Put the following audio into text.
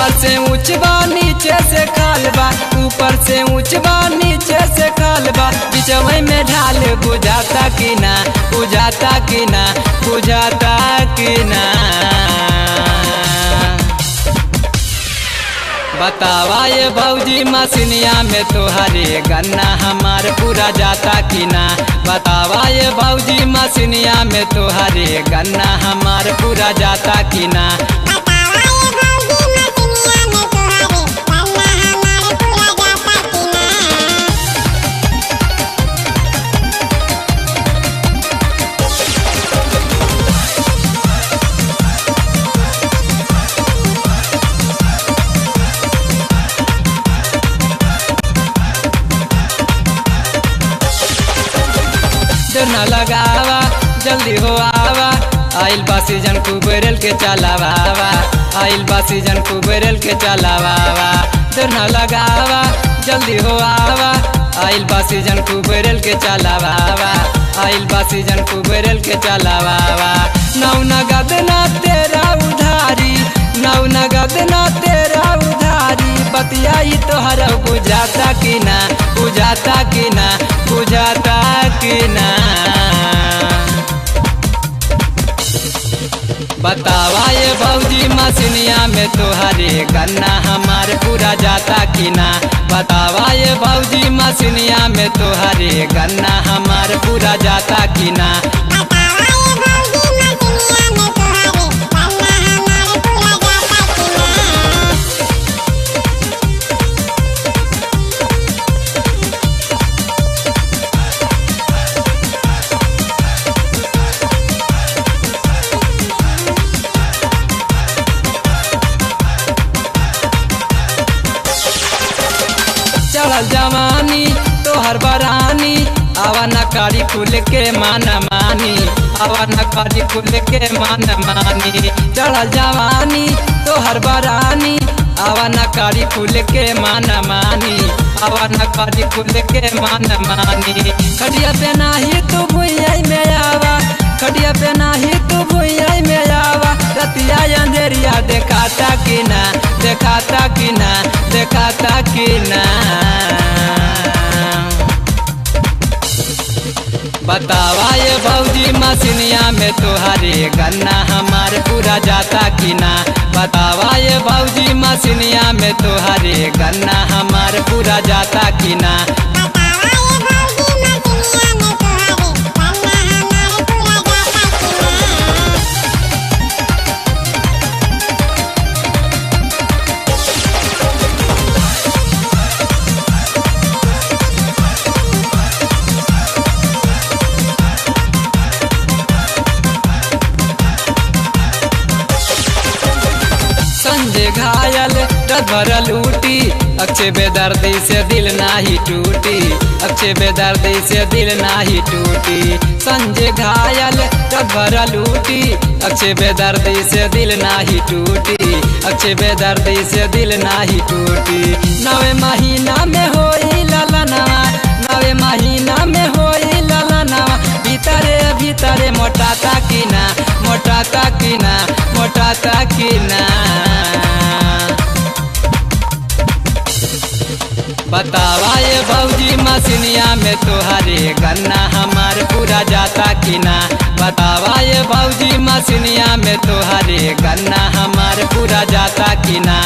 ऊपर से ऊंच बा नीचे से खाल बा, ऊपर से ऊंच बा नीचे से खाल बा, बिचवई में ढाल बुझाता कि ना, बुझाता कि ना, बुझाता कि ना। बतावा ये भौजी मसीनिया में तोहरे गन्ना हमार पूरा जाता कि ना, बतावा ये भौजी मसीनिया में तोहरे गन्ना हमार पूरा जाता कि ना। न लगावा जल्दी हो आवा, आइल बा सीजन कुबेरल के चलावा, आइल बा सीजन कुबेरल के चलावा। न लगावा जल्दी हो आवा, आइल बा सीजन कुबेरल के चलावा, आइल बा सीजन कुबेरल के चलावा। नौ नगद ना तेरा उधारी, नौ नगद ना तेरा उधारी, बतियाई तोहरा बुझाता कि ना, बुझाता कि ना, बुझाता कि ना। बतावा ये भौजी मसीनिया में तोहरे गन्ना हमार पूरा जाता कि ना, बतावा ये भौजी मसीनिया में तोहरे गन्ना हमार पूरा जाता कि ना। चढ़ल जवानी तोहर बरानी, आवा न कारी खुल के मान मानी, आवा न कारी खुल के मान मानी। चढ़ल जवानी तोहर बरानी, आवा न कारी खुल के मान मानी, आवा न कारी खुल के मान मानी। खटिया पे नाही तू भुइया में आवा, खटिया पे नाही तू भुइया में आवा, रतिया अंधेरिया देखाता कि ना, देखाता कि ना, देखाता कि ना। बतावा ये भौजी मसीनिया में तोहरे गन्ना हमार पूरा जाता कि ना, बतावा ये भौजी मसीनिया में तोहरे गन्ना हमार पूरा जाता कि ना। संजय घायल रत भरल लूटी, अक्षय बेदर्दी से दिल नाही टूटी, अक्षय बेदर्दी से दिल नाही टूटी। संजय घायल रत भरल लूटी, अक्षय बेदर्दी से दिल नाही टूटी, अक्षय बेदर्दी से दिल नाही टूटी। नवे महीना में होई ललनवा, नवे महीना में होई ललनवा, भीतरे भीतरे मोटाता कि ना, मोटाता कि ना, मोटाता कि ना। बतावा ये भौजी मसीनिया में तोहरे गन्ना हमार पूरा जाता कि ना, बतावा ये भौजी मसीनिया में तोहरे गन्ना हमार पूरा जाता कि ना।